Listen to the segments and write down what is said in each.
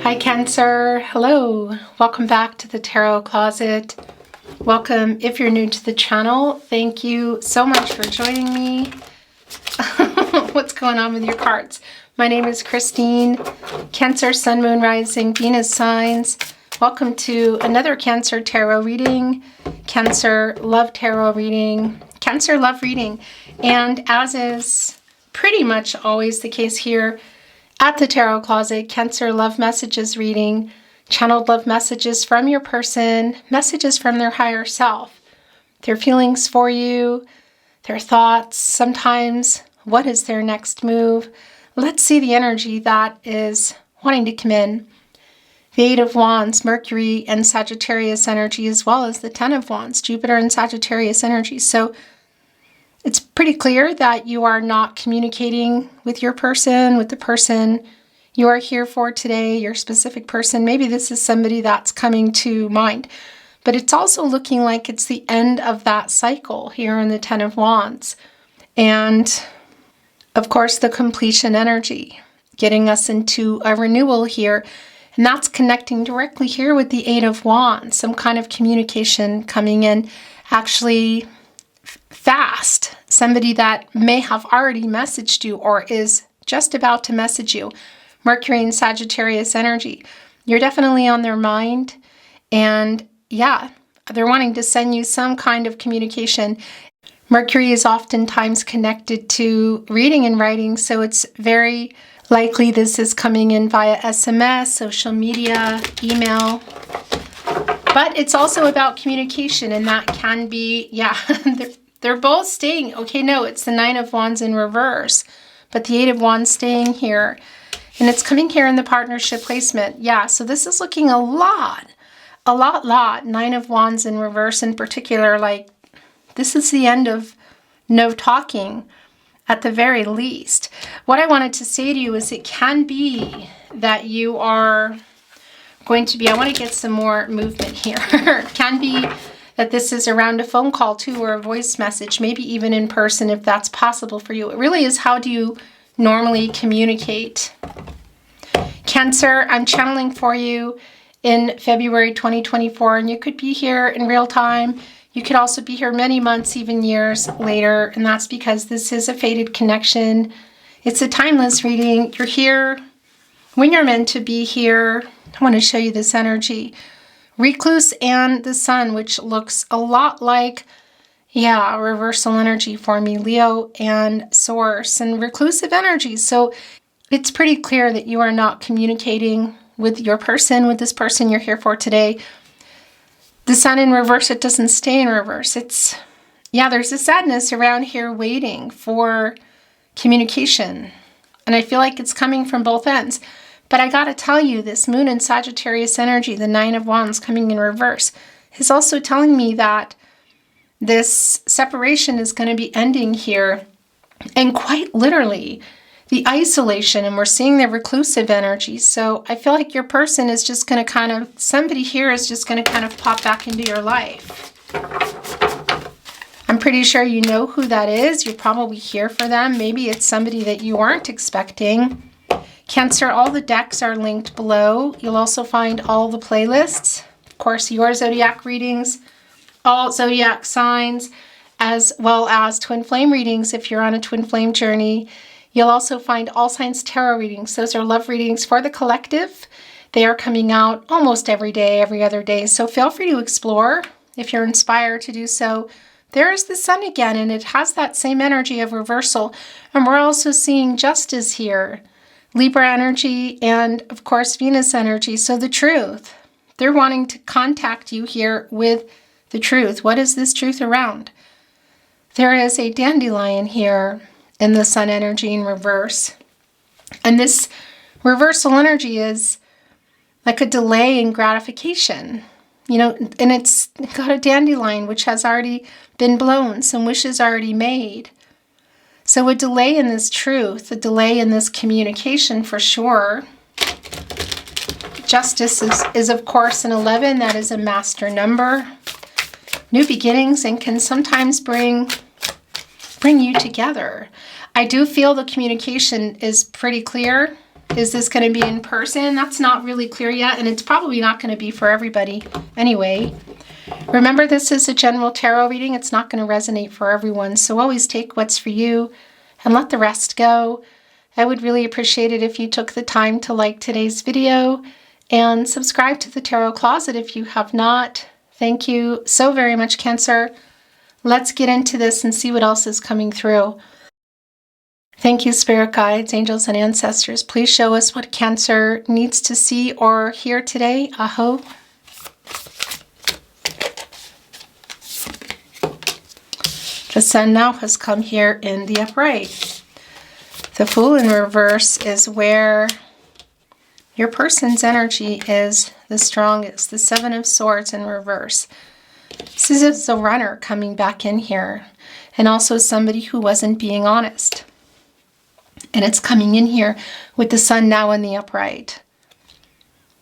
Hi Cancer, hello, welcome back to the Tarot Closet. Welcome if you're new to the channel. Thank you so much for joining me. What's going on with your cards? My name is Christine, Cancer, Sun, Moon, Rising, Venus signs. Welcome to another Cancer Tarot reading, Cancer Love Tarot reading, Cancer Love reading. And as is pretty much always the case here at the Tarot Closet, Cancer Love Messages reading, channeled love messages from your person, messages from their higher self, their feelings for you, their thoughts, sometimes what is their next move. Let's see the energy that is wanting to come in. The Eight of Wands, Mercury and Sagittarius energy, as well as the Ten of Wands, Jupiter and Sagittarius energy. So it's pretty clear that you are not communicating with your person, with the person you are here for today, your specific person. Maybe this is somebody that's coming to mind. But it's also looking like it's the end of that cycle here in the Ten of Wands. And of course, the completion energy, getting us into a renewal here. And that's connecting directly here with the Eight of Wands, some kind of communication coming in actually fast. Somebody that may have already messaged you or is just about to message you. Mercury and Sagittarius energy. You're definitely on their mind. And yeah, they're wanting to send you some kind of communication. Mercury is oftentimes connected to reading and writing, so it's very likely this is coming in via SMS, social media, email. But it's also about communication, and that can be, yeah, they're both staying. Okay, no, it's the Nine of Wands in reverse, but the Eight of Wands staying here. And it's coming here in the partnership placement. Yeah, so this is looking a lot. Nine of Wands in reverse in particular, like this is the end of no talking at the very least. What I wanted to say to you is it can be that you are going to be, I want to get some more movement here. It can be that this is around a phone call too, or a voice message, maybe even in person if that's possible for you. It really is, how do you normally communicate? Cancer, I'm channeling for you in February 2024, and you could be here in real time. You could also be here many months, even years later, and that's because this is a fated connection. It's a timeless reading. You're here when you're meant to be here. I want to show you this energy. Recluse and the Sun, which looks a lot like, yeah, reversal energy for me, Leo and Source, and reclusive energy. So it's pretty clear that you are not communicating with your person, with this person you're here for today. The Sun in reverse, it doesn't stay in reverse. It's, yeah, there's a sadness around here waiting for communication. And I feel like it's coming from both ends. But I gotta tell you, this Moon and Sagittarius energy, the Nine of Wands coming in reverse, is also telling me that this separation is going to be ending here. And quite literally, the isolation, and we're seeing the reclusive energy. So I feel like your person is just going to kind of, somebody here is just going to kind of pop back into your life. I'm pretty sure you know who that is. You're probably here for them. Maybe it's somebody that you aren't expecting. Cancer, all the decks are linked below. You'll also find all the playlists. Of course, your zodiac readings, all zodiac signs, as well as twin flame readings if you're on a twin flame journey. You'll also find all signs tarot readings. Those are love readings for the collective. They are coming out almost every day, every other day. So feel free to explore if you're inspired to do so. There is the Sun again, and it has that same energy of reversal. And we're also seeing justice here. Libra energy and, of course, Venus energy. So the truth. They're wanting to contact you here with the truth. What is this truth around? There is a dandelion here in the Sun energy in reverse. And this reversal energy is like a delay in gratification. You know, and it's got a dandelion which has already been blown, some wishes already made. So a delay in this truth, a delay in this communication for sure. Justice is of course an 11. That is a master number. New beginnings, and can sometimes bring you together. I do feel the communication is pretty clear. Is this going to be in person? That's not really clear yet, and it's probably not going to be for everybody anyway. Remember, this is a general tarot reading. It's not going to resonate for everyone, so always take what's for you and let the rest go. I would really appreciate it if you took the time to like today's video and subscribe to the Tarot Closet if you have not. Thank you so very much, Cancer. Let's get into this and see what else is coming through. Thank you, spirit guides, angels, and ancestors. Please show us what Cancer needs to see or hear today. Aho. The Sun now has come here in the upright. The Fool in reverse is where your person's energy is the strongest. The Seven of Swords in reverse. This is a runner coming back in here, and also somebody who wasn't being honest. And it's coming in here with the Sun now in the upright.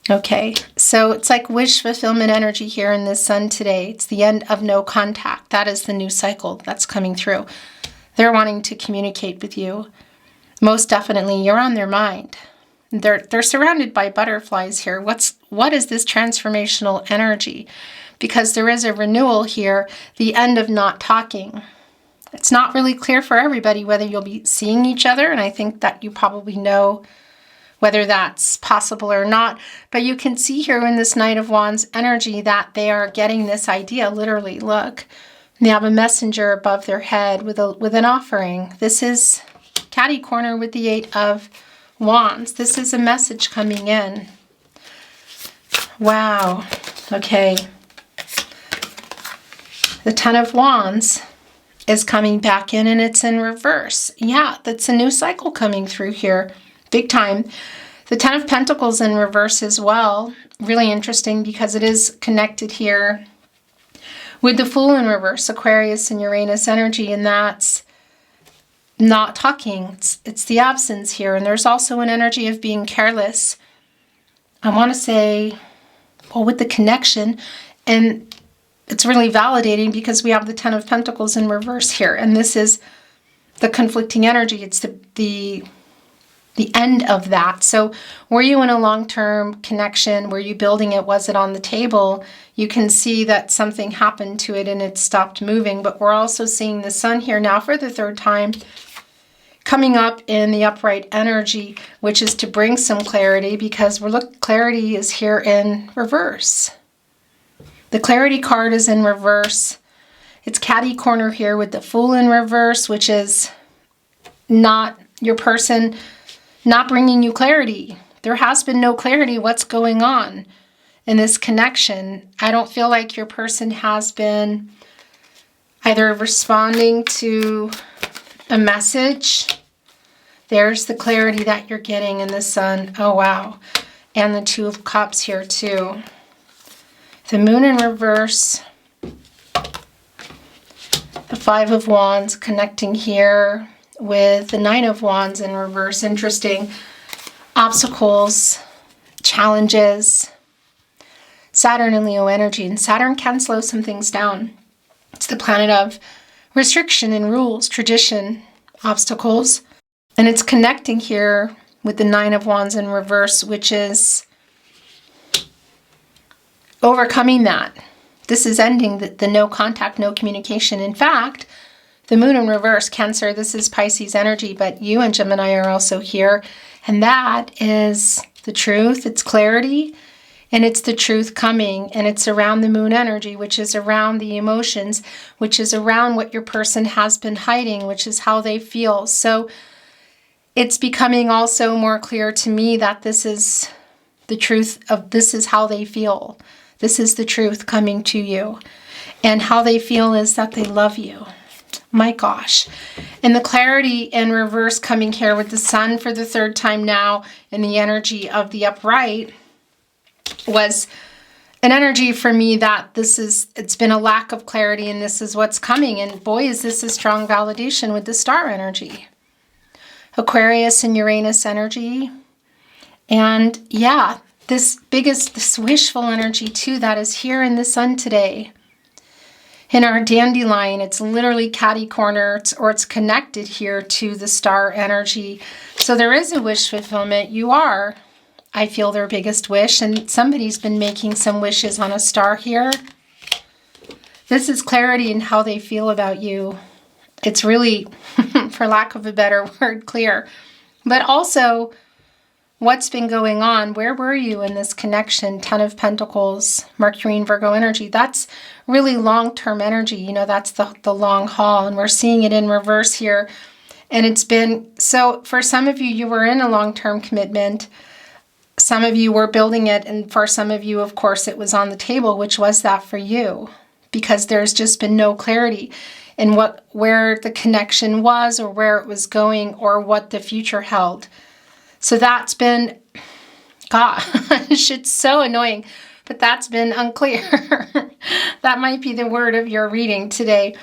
Okay, so it's like wish fulfillment energy here in the Sun today. It's the end of no contact. That is the new cycle that's coming through. They're wanting to communicate with you. Most definitely, you're on their mind. They're surrounded by butterflies here. What is this transformational energy? Because there is a renewal here, the end of not talking. It's not really clear for everybody whether you'll be seeing each other, and I think that you probably know whether that's possible or not. But you can see here in this Knight of Wands energy that they are getting this idea, literally. Look, they have a messenger above their head with an offering. This is catty corner with the Eight of Wands. This is a message coming in. Wow. Okay. The Ten of Wands is coming back in, and it's in reverse. Yeah, that's a new cycle coming through here. Big time. The Ten of Pentacles in reverse as well. Really interesting because it is connected here with the Fool in reverse, Aquarius and Uranus energy, and that's not talking. It's the absence here. And there's also an energy of being careless. I want to say, well, with the connection, and it's really validating because we have the Ten of Pentacles in reverse here, and this is the conflicting energy. It's the end of that. So were you in a long-term connection? Were you building it? Was it on the table? You can see that something happened to it and it stopped moving, but we're also seeing the Sun here now for the third time coming up in the upright energy, which is to bring some clarity, because clarity is here in reverse. The Clarity card is in reverse. It's catty corner here with the Fool in reverse, which is not your person not bringing you clarity. There has been no clarity what's going on in this connection. I don't feel like your person has been either responding to a message. There's the clarity that you're getting in the Sun. Oh, wow. And the Two of Cups here too. The Moon in reverse. The Five of Wands connecting here with the Nine of Wands in reverse. Interesting. Obstacles, challenges. Saturn and Leo energy. And Saturn can slow some things down. It's the planet of restriction and rules, tradition, obstacles. And it's connecting here with the Nine of Wands in reverse, which is overcoming that. This is ending the no contact, no communication. In fact, the Moon in reverse, Cancer, this is Pisces energy, but you and Gemini are also here. And that is the truth. It's clarity, and it's the truth coming. And it's around the Moon energy, which is around the emotions, which is around what your person has been hiding, which is how they feel. So it's becoming also more clear to me that this is the truth of, this is how they feel. This is the truth coming to you. And how they feel is that they love you. My gosh. And the clarity in reverse coming here with the Sun for the third time now in the energy of the upright was an energy for me that it's been a lack of clarity, and this is what's coming. And boy, is this a strong validation with the Star energy. Aquarius and Uranus energy. And yeah, this wishful energy too that is here in the Sun today. In our dandelion, it's literally catty corner, or it's connected here to the star energy. So there is a wish fulfillment. You are, I feel, their biggest wish, and somebody's been making some wishes on a star here. This is clarity in how they feel about you. It's really, for lack of a better word, clear. But also, what's been going on? Where were you in this connection? 10 of Pentacles, Mercury and Virgo energy. That's really long-term energy. You know, that's the long haul. And we're seeing it in reverse here. And it's been, so for some of you, you were in a long-term commitment. Some of you were building it. And for some of you, of course, it was on the table. Which was that for you? Because there's just been no clarity in where the connection was, or where it was going, or what the future held. So that's been, gosh, it's so annoying, but that's been unclear. That might be the word of your reading today.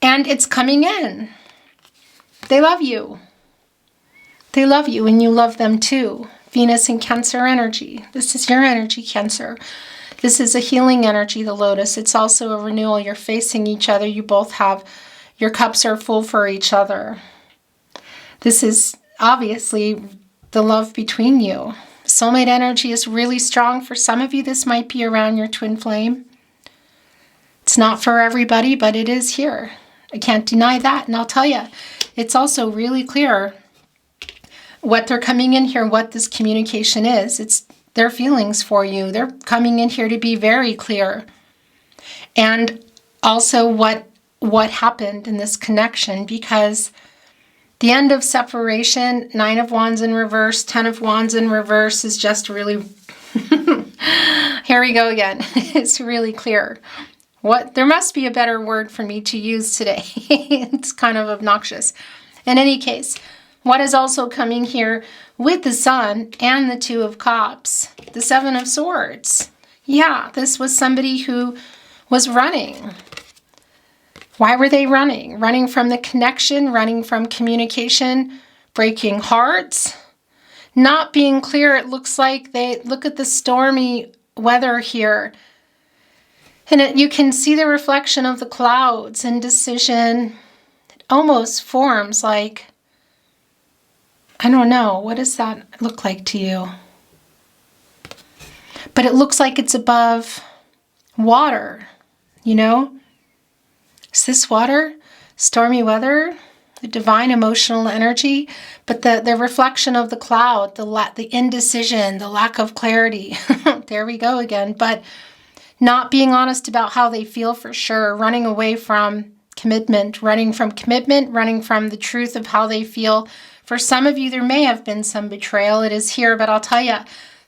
And it's coming in. They love you. They love you, and you love them too. Venus and Cancer energy. This is your energy, Cancer. This is a healing energy, the Lotus. It's also a renewal. You're facing each other. You both have, your cups are full for each other. This is obviously the love between you. Soulmate energy is really strong. For some of you, this might be around your twin flame. It's not for everybody, but it is here. I can't deny that. And I'll tell you, it's also really clear what they're coming in here, what this communication is. It's their feelings for you. They're coming in here to be very clear. And also what happened in this connection, because the end of separation, 9 of Wands in reverse, 10 of Wands in reverse is just really, here we go again. It's really clear. There must be a better word for me to use today. It's kind of obnoxious. In any case, what is also coming here with the Sun and the 2 of Cups, the 7 of Swords. Yeah, this was somebody who was running. Why were they running? Running from the connection, running from communication, breaking hearts, not being clear. It looks like look at the stormy weather here. And you can see the reflection of the clouds, indecision. It almost forms like, I don't know, what does that look like to you? But it looks like it's above water, you know? Is this water? Stormy weather? The divine emotional energy? But the reflection of the cloud, the indecision, the lack of clarity. There we go again. But not being honest about how they feel for sure. Running away from commitment. Running from the truth of how they feel. For some of you, there may have been some betrayal. It is here, but I'll tell you,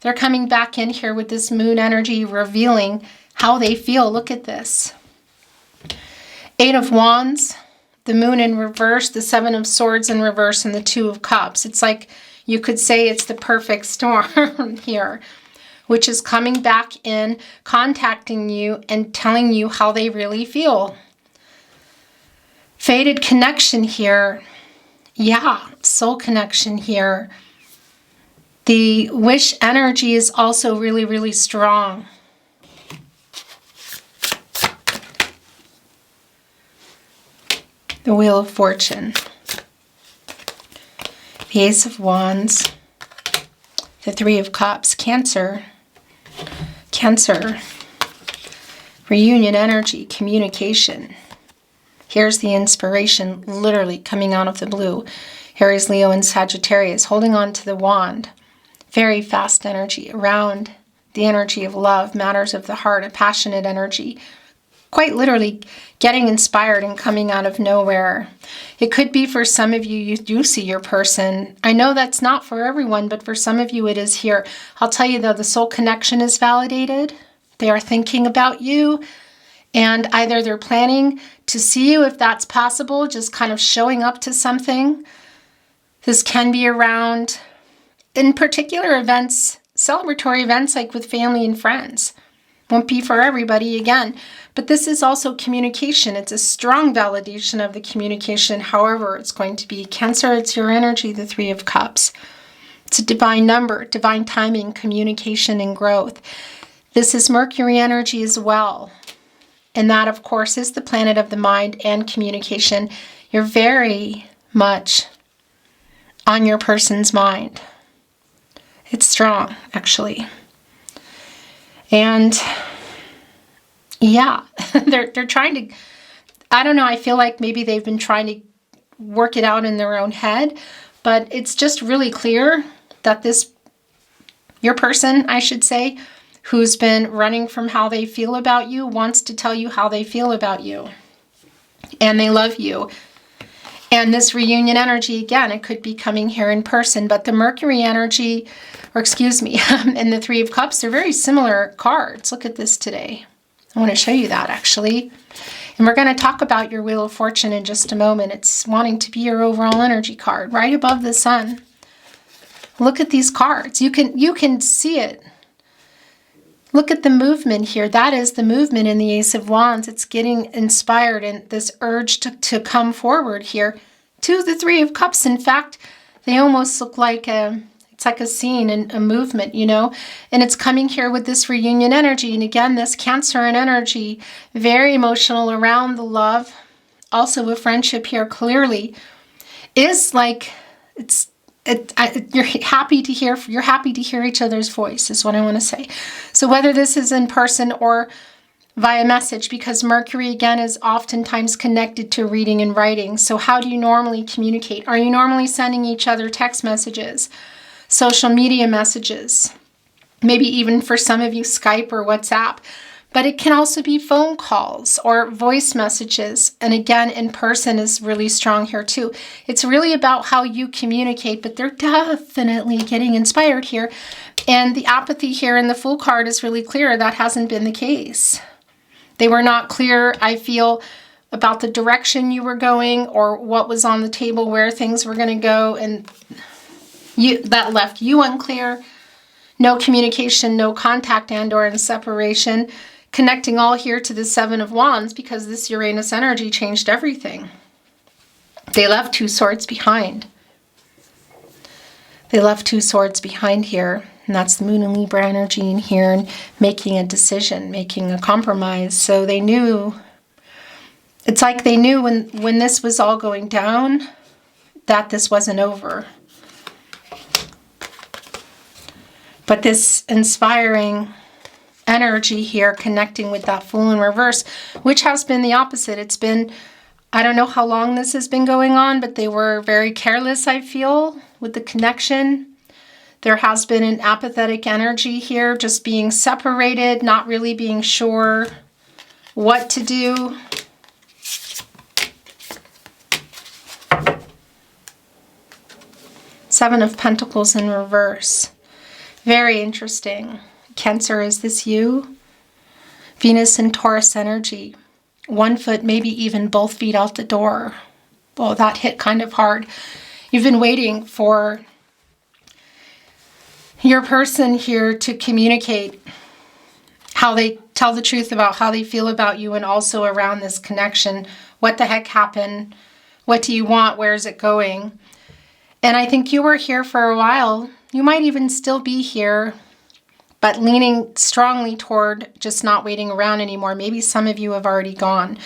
they're coming back in here with this moon energy, revealing how they feel. Look at this. 8 of Wands, the moon in reverse, the 7 of Swords in reverse, and the 2 of Cups. It's like you could say it's the perfect storm here, which is coming back in, contacting you, and telling you how they really feel. Fated connection here. Yeah, soul connection here. The wish energy is also really, really strong. The Wheel of Fortune. The Ace of Wands. The 3 of Cups. Cancer. Cancer. Reunion energy, communication. Here's the inspiration literally coming out of the blue. Aries, Leo, and Sagittarius holding on to the wand. Very fast energy around the energy of love, matters of the heart, a passionate energy. Quite literally getting inspired and coming out of nowhere. It could be for some of you, you do see your person. I know that's not for everyone, but for some of you it is here. I'll tell you though, the soul connection is validated. They are thinking about you. And either they're planning to see you if that's possible, just kind of showing up to something. This can be around, in particular events, celebratory events like with family and friends. Won't be for everybody again. But this is also communication. It's a strong validation of the communication. However, it's going to be Cancer, it's your energy, the 3 of Cups. It's a divine number, divine timing, communication, and growth. This is Mercury energy as well. And that, of course, is the planet of the mind and communication. You're very much on your person's mind. It's strong, actually. And yeah, they're trying to, I don't know, I feel like maybe they've been trying to work it out in their own head, but it's just really clear that your person, I should say, who's been running from how they feel about you, wants to tell you how they feel about you. And they love you. And this reunion energy, again, it could be coming here in person, but the Mercury energy, or excuse me, and the Three of Cups, they're very similar cards. Look at this today. I want to show you that, actually. And we're going to talk about your Wheel of Fortune in just a moment. It's wanting to be your overall energy card, right above the sun. Look at these cards. You can see it. Look at the movement here. That is the movement in the Ace of Wands. It's getting inspired and this urge to come forward here to the Three of Cups. In fact, they almost look like it's like a scene and a movement, you know, and it's coming here with this reunion energy. And again, this Cancerian energy, very emotional around the love. Also a friendship here clearly is like, you're happy to hear each other's voice is what I want to say. So whether this is in person or via message, because Mercury again is oftentimes connected to reading and writing. So how do you normally communicate? Are you normally sending each other text messages, social media messages, maybe even for some of you Skype or WhatsApp? But it can also be phone calls or voice messages. And again, in person is really strong here too. It's really about how you communicate, but they're definitely getting inspired here. And the apathy here in the Fool card is really clear. That hasn't been the case. They were not clear, I feel, about the direction you were going or what was on the table, where things were going to go. And that left you unclear. No communication, no contact, and or in separation. Connecting all here to the Seven of Wands, because this Uranus energy changed everything. They left two swords behind. They left two swords behind here. And that's the Moon and Libra energy in here, and making a decision, making a compromise. So they knew, it's like they knew when this was all going down that this wasn't over. But this inspiring energy here connecting with that Fool in reverse, which has been the opposite. It's been, I don't know how long this has been going on, but they were very careless, I feel, with the connection. There has been an apathetic energy here, just being separated, not really being sure what to do. Seven of Pentacles in reverse. Very interesting. Cancer, is this you? Venus and Taurus energy. 1 foot, maybe even both feet out the door. Oh, that hit kind of hard. You've been waiting for your person here to communicate how they tell the truth about how they feel about you, and also around this connection. What the heck happened? What do you want? Where is it going? And I think you were here for a while. You might even still be here, but leaning strongly toward just not waiting around anymore. Maybe some of you have already gone,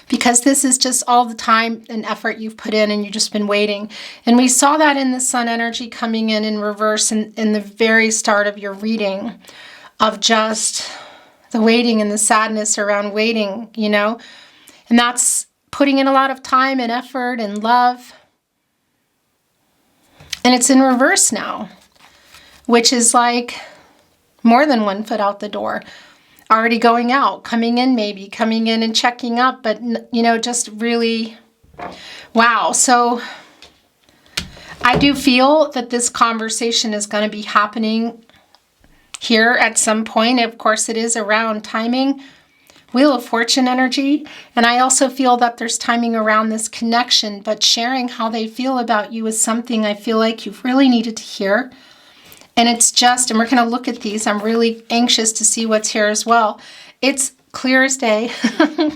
because this is just all the time and effort you've put in, and you've just been waiting. And we saw that in the Sun energy coming in reverse in the very start of your reading, of just the waiting and the sadness around waiting, you know. And that's putting in a lot of time and effort and love. And it's in reverse now, which is like more than 1 foot out the door, already going out, coming in maybe, coming in and checking up, but, you know, just really, wow. So I do feel that this conversation is going to be happening here at some point. Of course, it is around timing, Wheel of Fortune energy, and I also feel that there's timing around this connection, but sharing how they feel about you is something I feel like you've really needed to hear. And it's just, and we're going to look at these. I'm really anxious to see what's here as well. It's clear as day.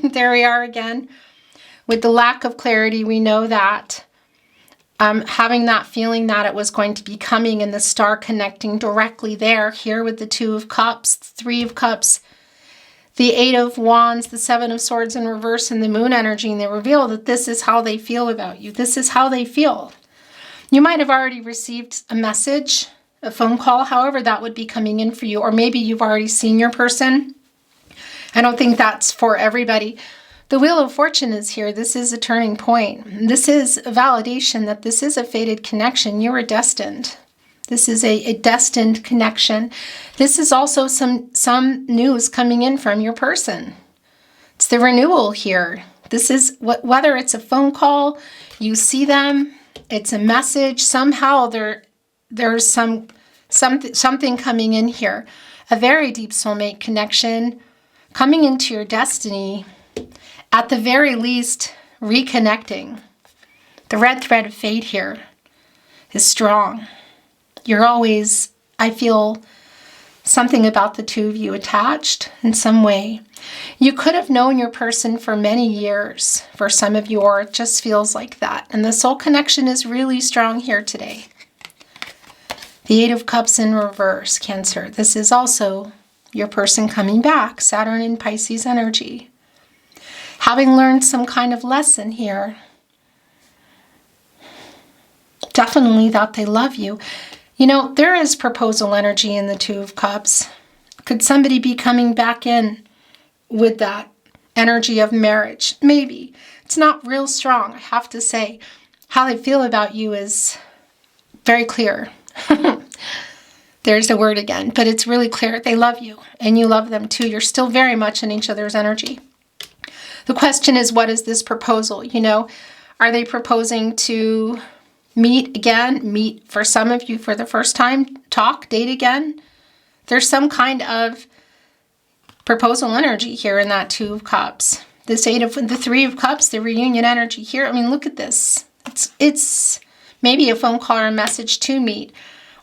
There we are again. With the lack of clarity, we know that. Having that feeling that it was going to be coming, and the star connecting directly there, here with the Two of Cups, Three of Cups. the Eight of Wands, the Seven of Swords in reverse, and the Moon energy, and they reveal that this is how they feel about you. This is how they feel. You might have already received a message, a phone call, however that would be coming in for you, or maybe you've already seen your person. I don't think that's for everybody. The Wheel of Fortune is here. This is a turning point. This is a validation that this is a fated connection. You are destined. This is a destined connection. This is also some news coming in from your person. It's the renewal here. This is whether it's a phone call, you see them, it's a message. Somehow there's something coming in here. A very deep soulmate connection coming into your destiny. At the very least, reconnecting. The red thread of fate here is strong. You're always, I feel, something about the two of you attached in some way. You could have known your person for many years, for some of you, or it just feels like that. And the soul connection is really strong here today. The Eight of Cups in reverse, Cancer. This is also your person coming back, Saturn in Pisces energy. Having learned some kind of lesson here. Definitely that they love you. You know, there is proposal energy in the Two of Cups. Could somebody be coming back in with that energy of marriage? Maybe. It's not real strong, I have to say. How they feel about you is very clear. There's the word again, but it's really clear. They love you, and you love them too. You're still very much in each other's energy. The question is, what is this proposal? You know, are they proposing to meet again, meet for some of you for the first time, talk, date again? There's some kind of proposal energy here in that Two of Cups. The Three of Cups, the reunion energy here. I mean, look at this. It's maybe a phone call or a message to meet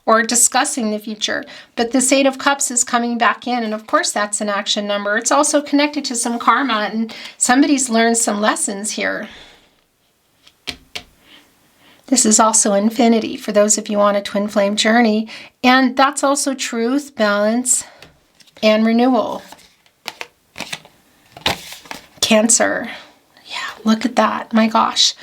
or discussing the future. But this Eight of Cups is coming back in, and of course that's an action number. It's also connected to some karma, and somebody's learned some lessons here. This is also infinity for those of you on a twin flame journey. And that's also truth, balance, and renewal. Cancer. Yeah, look at that. My gosh.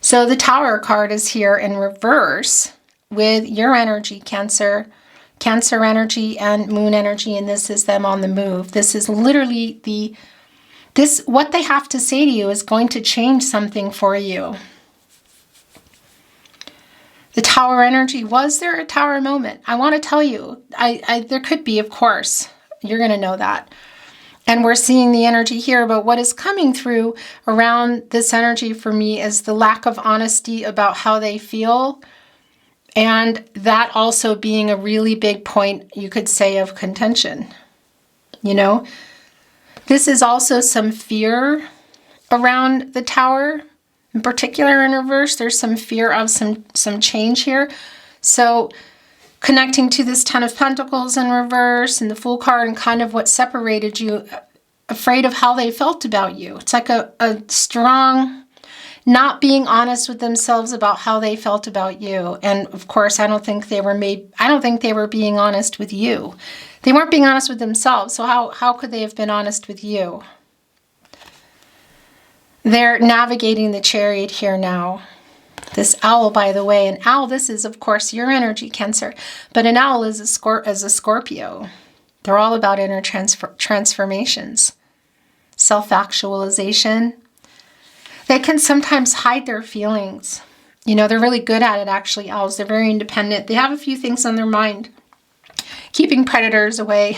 So the Tower card is here in reverse with your energy, Cancer. Cancer energy and Moon energy, and this is them on the move. This is literally what they have to say to you is going to change something for you. The Tower energy, was there a Tower moment? I want to tell you, there could be, of course. You're going to know that. And we're seeing the energy here, but what is coming through around this energy for me is the lack of honesty about how they feel. And that also being a really big point, you could say, of contention. You know, this is also some fear around the Tower. In particular, in reverse, there's some fear of some change here. So connecting to this Ten of Pentacles in reverse and the Fool card and kind of what separated you, afraid of how they felt about you. It's like a strong not being honest with themselves about how they felt about you. And of course, I don't think they were being honest with you. They weren't being honest with themselves. So how could they have been honest with you? They're navigating the Chariot here now. This owl, by the way, an owl, this is, of course, your energy, Cancer. But an owl is a Scorpio. They're all about inner transformations, self-actualization. They can sometimes hide their feelings. You know, they're really good at it, actually, owls. They're very independent. They have a few things on their mind. Keeping predators away,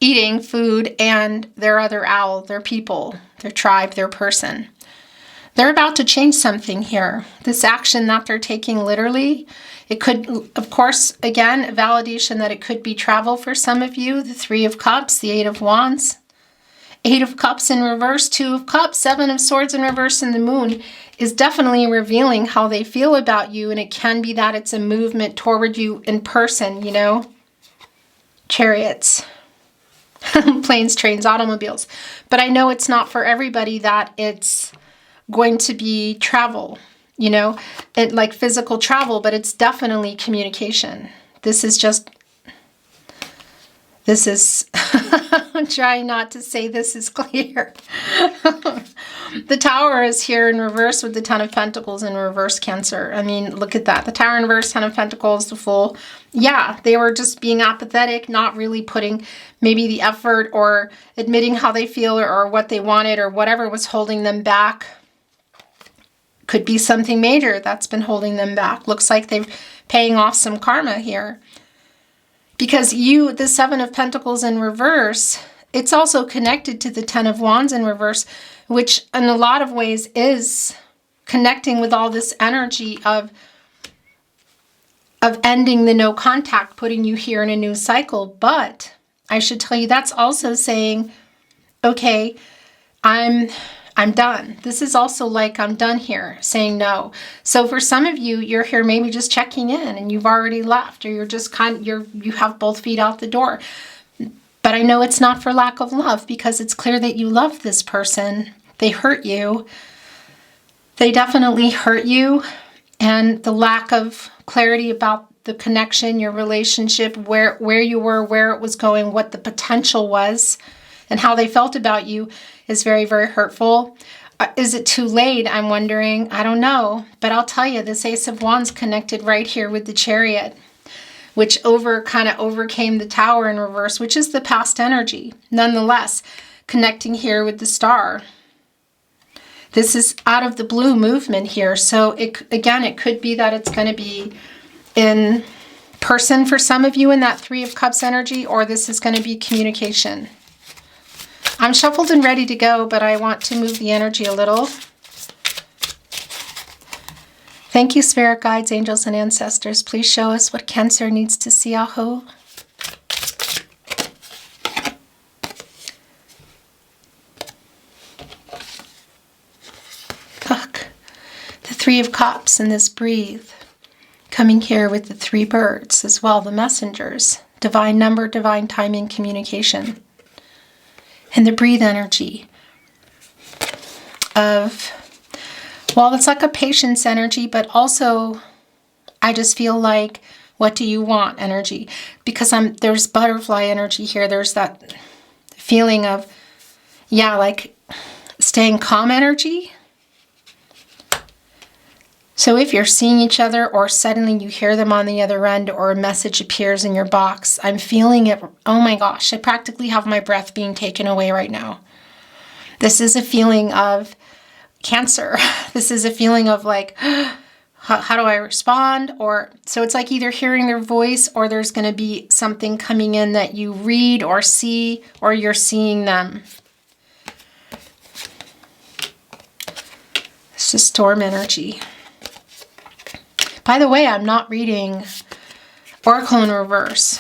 eating food, and their other owl, their people, their tribe, their person. They're about to change something here. This action that they're taking literally, it could, of course, again, a validation that it could be travel for some of you. The Three of Cups, the Eight of Wands, Eight of Cups in reverse, Two of Cups, Seven of Swords in reverse, and the Moon is definitely revealing how they feel about you. And it can be that it's a movement toward you in person, you know. Chariots, planes, trains, automobiles. But I know it's not for everybody that it's going to be travel, you know, like physical travel, but it's definitely communication. This is just This is, I'm trying not to say this is clear. The Tower is here in reverse with the Ten of Pentacles in reverse, Cancer. I mean, look at that. The Tower in reverse, Ten of Pentacles, the Fool. Yeah, they were just being apathetic, not really putting maybe the effort or admitting how they feel or what they wanted or whatever was holding them back. Could be something major that's been holding them back. Looks like they're paying off some karma here. Because the Seven of Pentacles in reverse, it's also connected to the Ten of Wands in reverse, which in a lot of ways is connecting with all this energy of ending the no contact, putting you here in a new cycle. But I should tell you, that's also saying, okay, I'm done. This is also like, I'm done here, saying no. So for some of you, you're here maybe just checking in and you've already left, or you're just you have both feet out the door. But I know it's not for lack of love, because it's clear that you love this person. They hurt you. They definitely hurt you. And the lack of clarity about the connection, your relationship, where you were, where it was going, what the potential was, and how they felt about you is very, very hurtful. Is it too late? I'm wondering. I don't know. But I'll tell you, this Ace of Wands connected right here with the Chariot, which kind of overcame the Tower in reverse, which is the past energy. Nonetheless, connecting here with the Star. This is out of the blue movement here. So it could be that it's going to be in person for some of you in that Three of Cups energy, or this is going to be communication. I'm shuffled and ready to go, but I want to move the energy a little. Thank you, Spirit Guides, Angels, and Ancestors. Please show us what Cancer needs to see, Aho. Look, the Three of Cups and this breathe. Coming here with the three birds as well, the messengers. Divine number, divine timing, communication. And the breathe energy of, well, it's like a patience energy, but also I just feel like, what do you want energy? Because there's butterfly energy here. There's that feeling of, yeah, like staying calm energy. So if you're seeing each other, or suddenly you hear them on the other end, or a message appears in your box, I'm feeling it. Oh my gosh, I practically have my breath being taken away right now. This is a feeling of Cancer. This is a feeling of like, how do I respond? Or so it's like either hearing their voice, or there's going to be something coming in that you read or see, or you're seeing them. It's just storm energy. By the way, I'm not reading Oracle in reverse.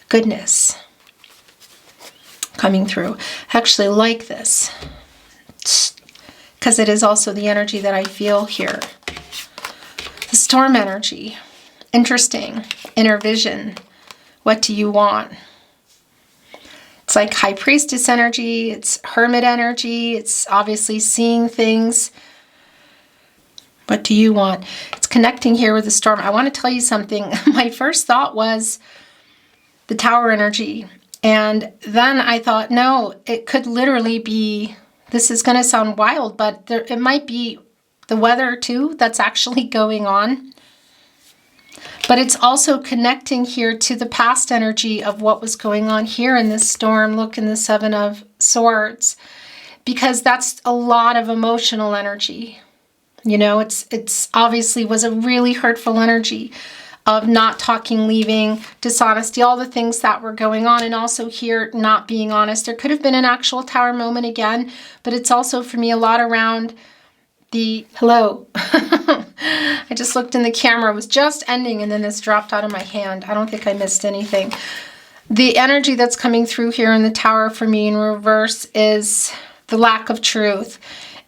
Goodness. Coming through. I actually like this, because it is also the energy that I feel here. The storm energy. Interesting. Inner vision. What do you want? It's like High Priestess energy, it's Hermit energy, it's obviously seeing things. What do you want? It's connecting here with the storm. I want to tell you something. My first thought was the Tower energy. And then I thought, no, it could literally be, this is going to sound wild, but it might be the weather too that's actually going on. But it's also connecting here to the past energy of what was going on here in this storm. Look in the Seven of Swords, because that's a lot of emotional energy. You know, it's obviously was a really hurtful energy of not talking, leaving, dishonesty, all the things that were going on. And also here, not being honest. There could have been an actual Tower moment again, but it's also for me a lot around the, hello. I just looked in the camera, it was just ending, and then this dropped out of my hand. I don't think I missed anything. The energy that's coming through here in the Tower for me in reverse is the lack of truth.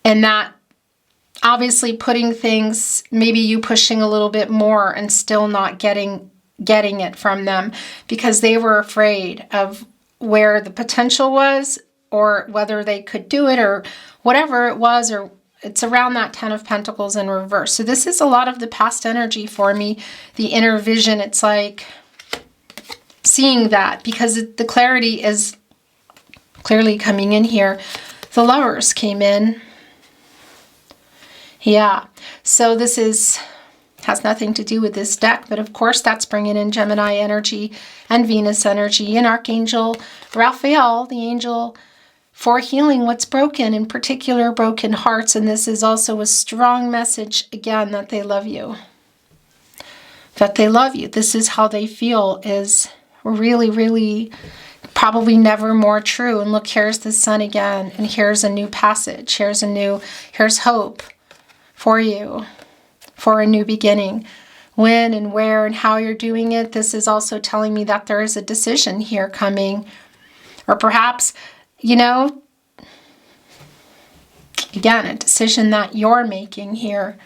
And that obviously putting things, maybe you pushing a little bit more and still not getting it from them, because they were afraid of where the potential was, or whether they could do it, or whatever it was, or It's around that 10 of Pentacles in reverse. So this is a lot of the past energy for me, the inner vision. It's like seeing that because the clarity is clearly coming in here. The Lovers came in. Yeah, so this has nothing to do with this deck, but of course that's bringing in Gemini energy and Venus energy and Archangel Raphael, the angel for healing what's broken, in particular broken hearts. And this is also a strong message, again, that they love you. That they love you. This is how they feel is really, really probably never more true. And look, here's the Sun again, and here's a new passage. Here's hope for you, for a new beginning. When and where and how you're doing it, this is also telling me that there is a decision here coming. Or perhaps, you know, again, a decision that you're making here.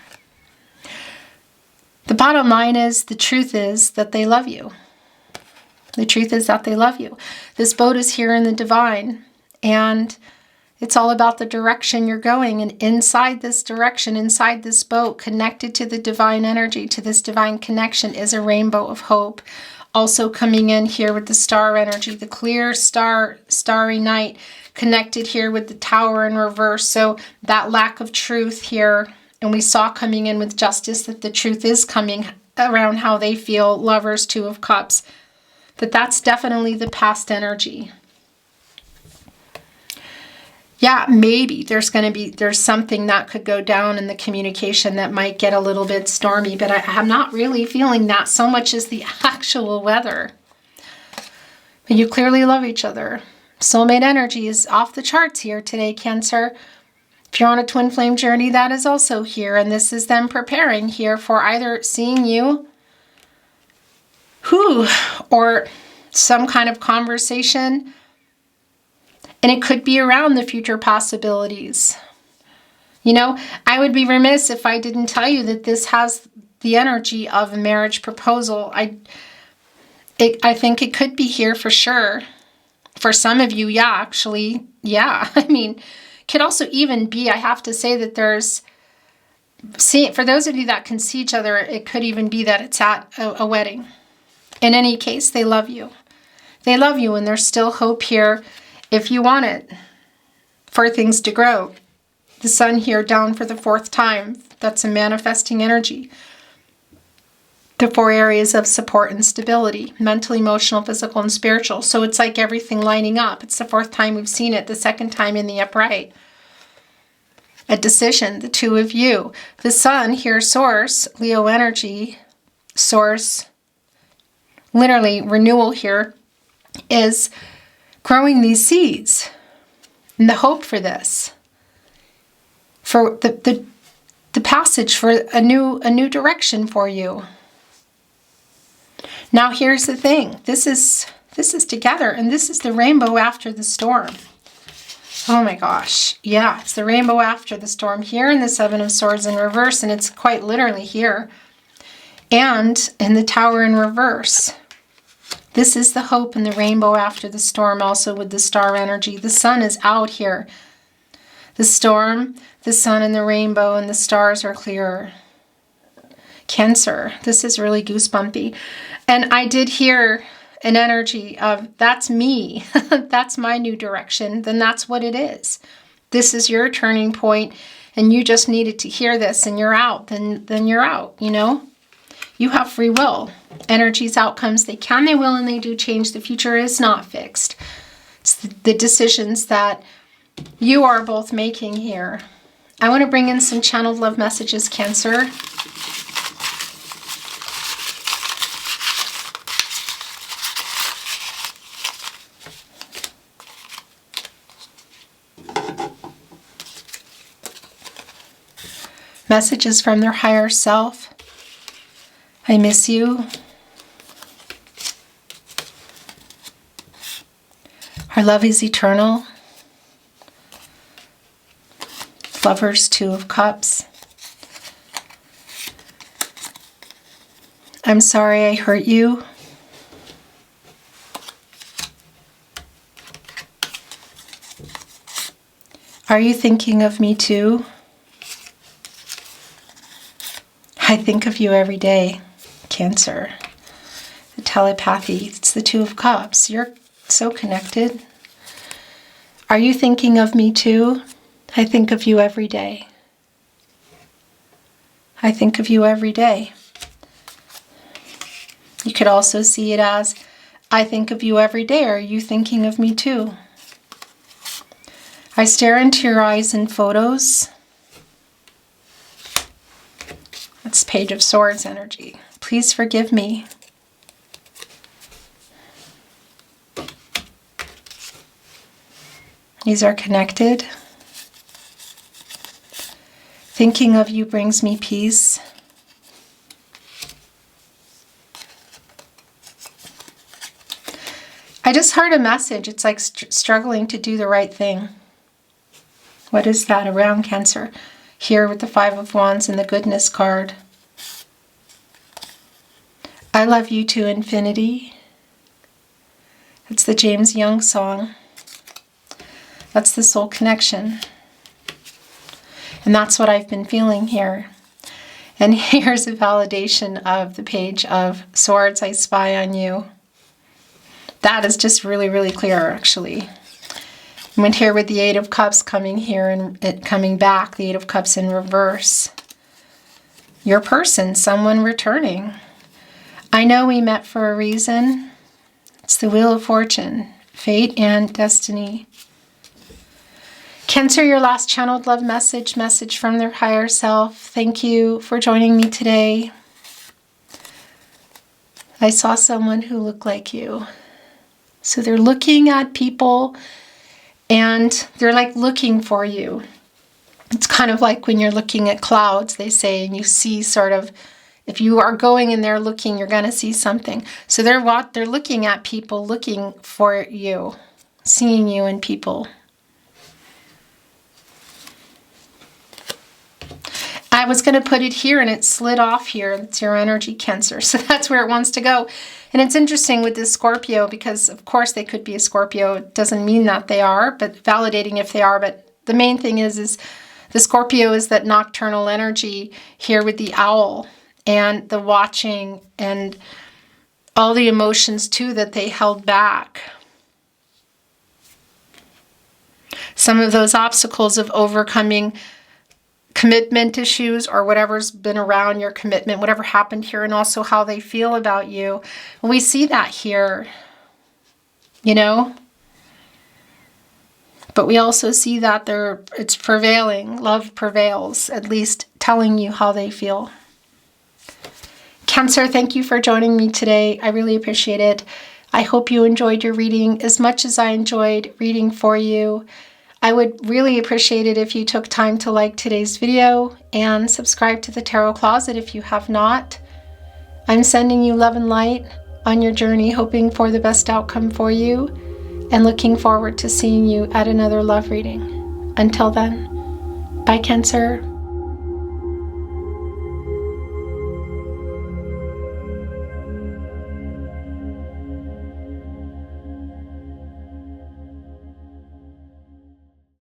The bottom line is, the truth is that they love you. The truth is that they love you. This boat is here in the divine, and it's all about the direction you're going. And inside this direction, inside this boat, connected to the divine energy, to this divine connection, is a rainbow of hope. Also coming in here with the star energy, the clear starry night, connected here with the Tower in reverse. So that lack of truth here, and we saw coming in with Justice that the truth is coming around how they feel. Lovers, Two of Cups. But that's definitely the past energy. Yeah, maybe there's something that could go down in the communication that might get a little bit stormy, but I'm not really feeling that so much as the actual weather. But you clearly love each other. Soulmate energy is off the charts here today, Cancer. If you're on a twin flame journey, that is also here, and this is them preparing here for either seeing you, or some kind of conversation. And it could be around the future possibilities. You know, I would be remiss if I didn't tell you that this has the energy of a marriage proposal. I think it could be here for sure. For some of you, yeah, actually, yeah. I mean, could also even be, I have to say that for those of you that can see each other, it could even be that it's at a wedding. In any case, they love you. They love you, and there's still hope here. If you want it, for things to grow. The Sun here down for the 4th time. That's a manifesting energy. The 4 areas of support and stability. Mental, emotional, physical, and spiritual. So it's like everything lining up. It's the 4th time we've seen it. The 2nd time in the upright. A decision. The 2 of you. The Sun here, Source. Leo energy. Source. Literally, renewal here is growing these seeds, and the hope for this, for the passage for a new direction for you. Now here's the thing. This is together, and this is the rainbow after the storm. Oh my gosh. Yeah, it's the rainbow after the storm here in the 7 of Swords in reverse, and it's quite literally here. And in the Tower in reverse. This is the hope and the rainbow after the storm, also with the star energy. The Sun is out here. The storm, the Sun, and the rainbow, and the stars are clearer. Cancer, this is really goosebumpy. And I did hear an energy of, that's me. That's my new direction. Then that's what it is. This is your turning point, and you just needed to hear this, and you're out. Then you're out, you know? You have free will. Energies, outcomes, they can, they will, and they do change. The future is not fixed. It's the decisions that you are both making here. I want to bring in some channeled love messages, Cancer. Messages from their higher self. I miss you. Our love is eternal. Lovers, 2 of Cups. I'm sorry I hurt you. Are you thinking of me too? I think of you every day, Cancer. The telepathy, it's the Two of Cups. You're so connected. Are you thinking of me too? I think of you every day. I think of you every day. You could also see it as, I think of you every day. Are you thinking of me too? I stare into your eyes in photos. That's Page of Swords energy. Please forgive me. These are connected. Thinking of you brings me peace. I just heard a message. It's like struggling to do the right thing. What is that around Cancer? Here with the Five of Wands and the Goodness card. I love you to infinity. It's the James Young song. That's the soul connection. And that's what I've been feeling here. And here's a validation of the Page of Swords. I spy on you. That is just really, really clear, actually. I went here with the Eight of Cups coming here and it coming back. The Eight of Cups in reverse. Your person, someone returning. I know we met for a reason. It's the Wheel of Fortune. Fate and destiny. Cancer, your last channeled love message from their higher self. Thank you for joining me today. I saw someone who looked like you. So they're looking at people and they're like looking for you. It's kind of like when you're looking at clouds, they say, and you see sort of, if you are going in there looking, you're going to see something. So they're looking at people, looking for you, seeing you in people. I was going to put it here and it slid off here. It's your energy, Cancer. So that's where it wants to go. And it's interesting with this Scorpio because, of course, they could be a Scorpio. It doesn't mean that they are, but validating if they are. But the main thing is the Scorpio is that nocturnal energy here with the owl and the watching and all the emotions, too, that they held back. Some of those obstacles of overcoming commitment issues or whatever's been around your commitment, whatever happened here, and also how they feel about you. We see that here, you know, but we also see that it's prevailing. Love prevails, at least telling you how they feel. Cancer, thank you for joining me today. I really appreciate it. I hope you enjoyed your reading as much as I enjoyed reading for you. I would really appreciate it if you took time to like today's video and subscribe to the Tarot Closet if you have not. I'm sending you love and light on your journey, hoping for the best outcome for you and looking forward to seeing you at another love reading. Until then, bye, Cancer.